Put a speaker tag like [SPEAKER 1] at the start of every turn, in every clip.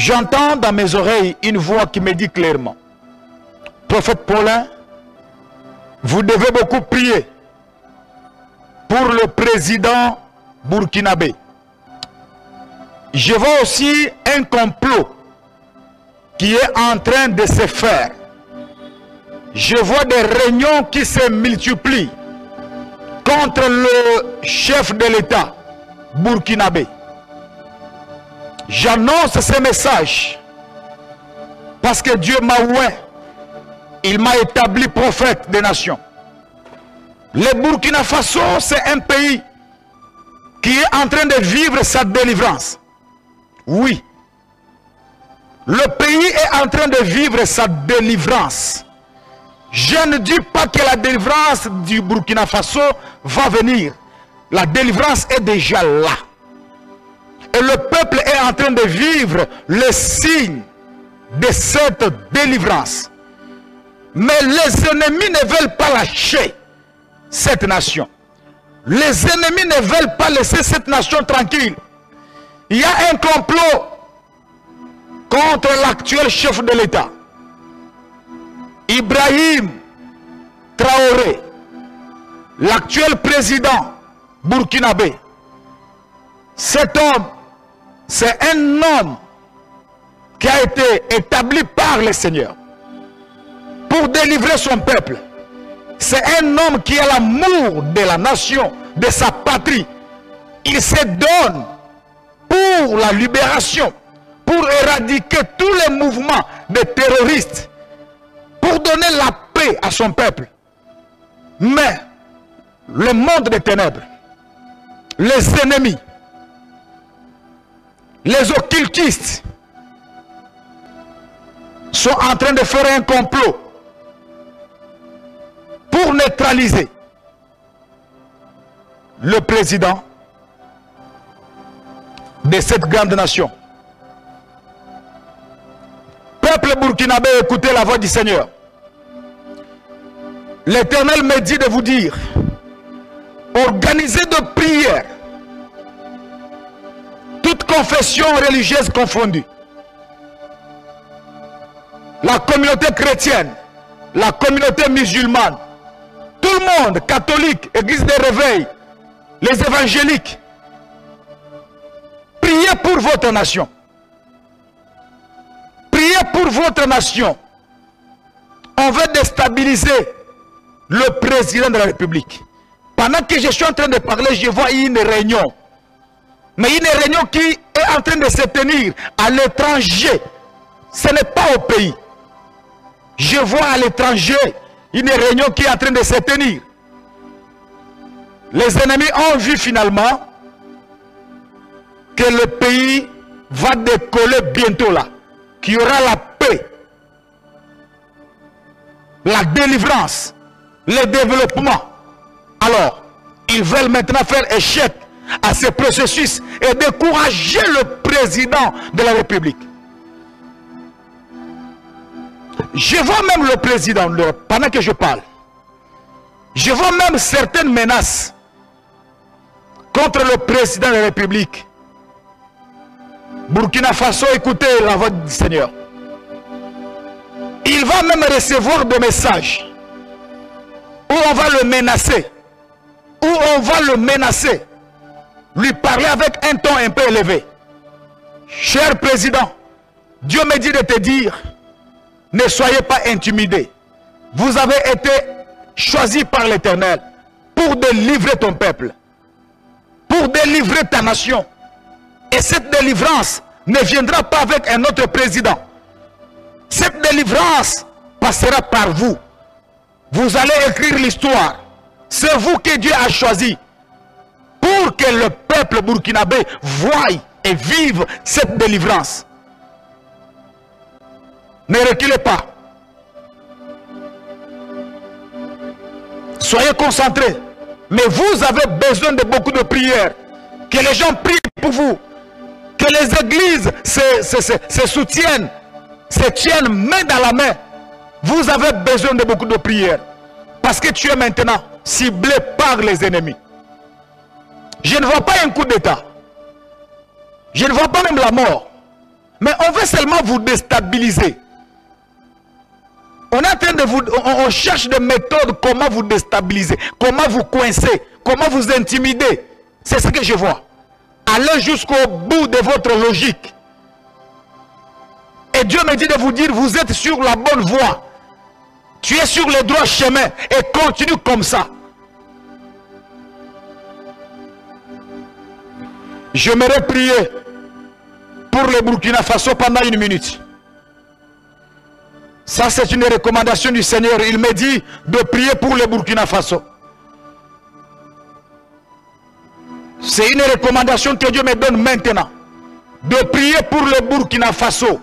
[SPEAKER 1] J'entends dans mes oreilles une voix qui me dit clairement, prophète Paulin, vous devez beaucoup prier pour le président burkinabé. Je vois aussi un complot qui est en train de se faire. Je vois des réunions qui se multiplient contre le chef de l'État burkinabé. J'annonce ce message parce que Dieu m'a oint. Il m'a établi prophète des nations. Le Burkina Faso, c'est un pays qui est en train de vivre sa délivrance. Oui. Le pays est en train de vivre sa délivrance. Je ne dis pas que la délivrance du Burkina Faso va venir. La délivrance est déjà là. Et le peuple est en train de vivre le signe de cette délivrance. Mais les ennemis ne veulent pas lâcher cette nation. Les ennemis ne veulent pas laisser cette nation tranquille. Il y a un complot contre l'actuel chef de l'État, Ibrahim Traoré, l'actuel président burkinabé. Cet homme, c'est un homme qui a été établi par le Seigneur pour délivrer son peuple. C'est un homme qui a l'amour de la nation, de sa patrie. Il se donne pour la libération, pour éradiquer tous les mouvements de terroristes, pour donner la paix à son peuple. Mais le monde des ténèbres, les ennemis, les occultistes sont en train de faire un complot pour neutraliser le président de cette grande nation. Peuple burkinabé, écoutez la voix du Seigneur. L'Éternel me dit de vous dire, organisez de prières, toute confession religieuse confondue. La communauté chrétienne, la communauté musulmane, tout le monde, catholique, église des réveils, les évangéliques, priez pour votre nation. Priez pour votre nation. On veut déstabiliser le président de la République. Pendant que je suis en train de parler, je vois une réunion. Mais une réunion qui est en train de se tenir à l'étranger. Ce n'est pas au pays. Je vois à l'étranger une réunion qui est en train de se tenir. Les ennemis ont vu finalement que le pays va décoller bientôt là. Qu'il y aura la paix, la délivrance, le développement. Alors, ils veulent maintenant faire échec à ce processus et décourager le président de la République. Je vois même le président, pendant que je parle, je vois même certaines menaces contre le président de la République. Burkina Faso, écoutez la voix du Seigneur. Il va même recevoir des messages où on va le menacer, lui parler avec un ton un peu élevé. Cher président, Dieu me dit de te dire, ne soyez pas intimidés. Vous avez été choisi par l'Éternel pour délivrer ton peuple, pour délivrer ta nation. Et cette délivrance ne viendra pas avec un autre président. Cette délivrance passera par vous. Vous allez écrire l'histoire. C'est vous que Dieu a choisi pour que le peuple burkinabé voie et vive cette délivrance. Ne reculez pas. Soyez concentrés. Mais vous avez besoin de beaucoup de prières. Que les gens prient pour vous. Que les églises se soutiennent, se tiennent main dans la main. Vous avez besoin de beaucoup de prières. Parce que tu es maintenant ciblé par les ennemis. Je ne vois pas un coup d'État. Je ne vois pas même la mort. Mais on veut seulement vous déstabiliser. On est en train de on cherche des méthodes comment vous déstabiliser, comment vous coincer, comment vous intimider. C'est ce que je vois. Allez jusqu'au bout de votre logique. Et Dieu me dit de vous dire, vous êtes sur la bonne voie. Tu es sur le droit chemin et continue comme ça. J'aimerais prier pour le Burkina Faso pendant 1 minute. Ça, c'est une recommandation du Seigneur. Il me dit de prier pour le Burkina Faso. C'est une recommandation que Dieu me donne maintenant. De prier pour le Burkina Faso.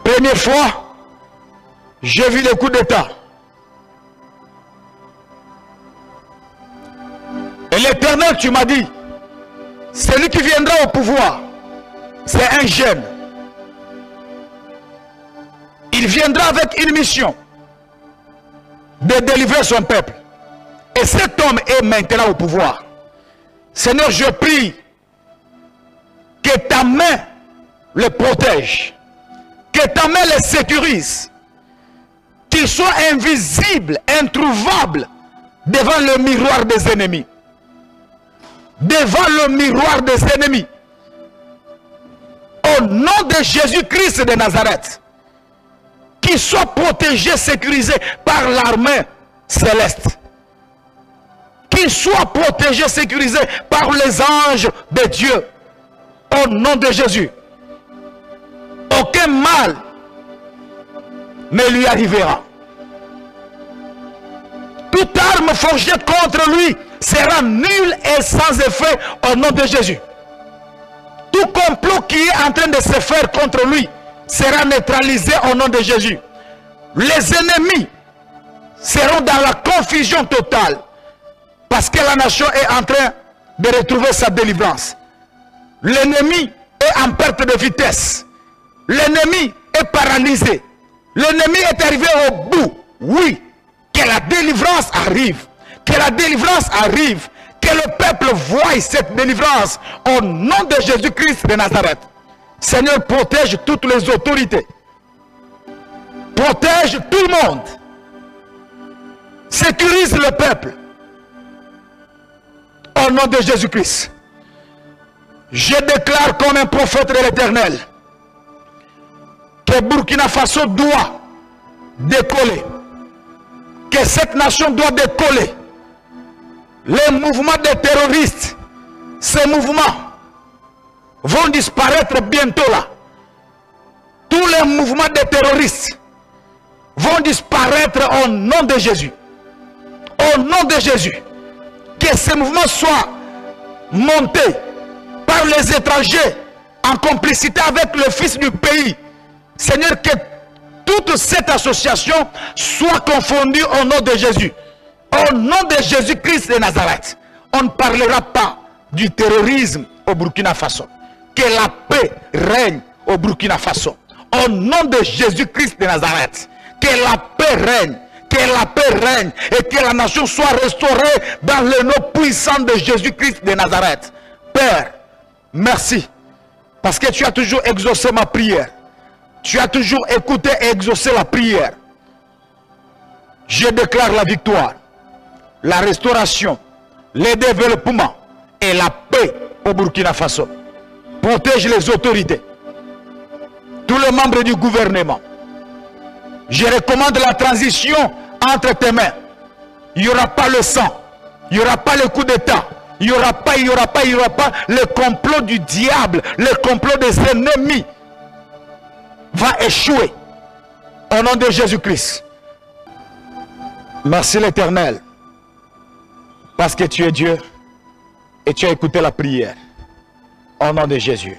[SPEAKER 1] Première fois, j'ai vu le coup d'État. Et l'Éternel, tu m'as dit, celui qui viendra au pouvoir, c'est un jeune. Il viendra avec une mission de délivrer son peuple. Et cet homme est maintenant au pouvoir. Seigneur, je prie que ta main le protège, que ta main le sécurise, qu'il soit invisible, introuvable devant le miroir des ennemis. Devant le miroir des ennemis. Au nom de Jésus-Christ de Nazareth, qu'il soit protégé, sécurisé par l'armée céleste. Qu'il soit protégé, sécurisé par les anges de Dieu. Au nom de Jésus. Aucun mal ne lui arrivera. Toute arme forgée contre lui sera nulle et sans effet au nom de Jésus. Tout complot qui est en train de se faire contre lui sera neutralisé au nom de Jésus. Les ennemis seront dans la confusion totale parce que la nation est en train de retrouver sa délivrance. L'ennemi est en perte de vitesse. L'ennemi est paralysé. L'ennemi est arrivé au bout. Oui, que la délivrance arrive. Que la délivrance arrive. Que le peuple voie cette délivrance au nom de Jésus-Christ de Nazareth. Seigneur, protège toutes les autorités. Protège tout le monde. Sécurise le peuple. Au nom de Jésus-Christ. Je déclare comme un prophète de l'Éternel que Burkina Faso doit décoller. Que cette nation doit décoller. Les mouvements des terroristes, ces mouvements vont disparaître bientôt là. Tous les mouvements des terroristes vont disparaître au nom de Jésus. Au nom de Jésus. Que ces mouvements soient montés par les étrangers en complicité avec le fils du pays. Seigneur, que toute cette association soit confondue au nom de Jésus. Au nom de Jésus-Christ de Nazareth, on ne parlera pas du terrorisme au Burkina Faso. Que la paix règne au Burkina Faso. Au nom de Jésus-Christ de Nazareth, que la paix règne. Que la paix règne et que la nation soit restaurée dans le nom puissant de Jésus-Christ de Nazareth. Père, merci. Parce que tu as toujours exaucé ma prière. Tu as toujours écouté et exaucé la prière. Je déclare la victoire, la restauration, le développement et la paix au Burkina Faso. Protège les autorités, tous les membres du gouvernement. Je recommande la transition entre tes mains. Il n'y aura pas le sang, il n'y aura pas le coup d'État, il n'y aura pas le complot du diable, le complot des ennemis va échouer au nom de Jésus-Christ. Merci l'Éternel, parce que tu es Dieu et tu as écouté la prière au nom de Jésus.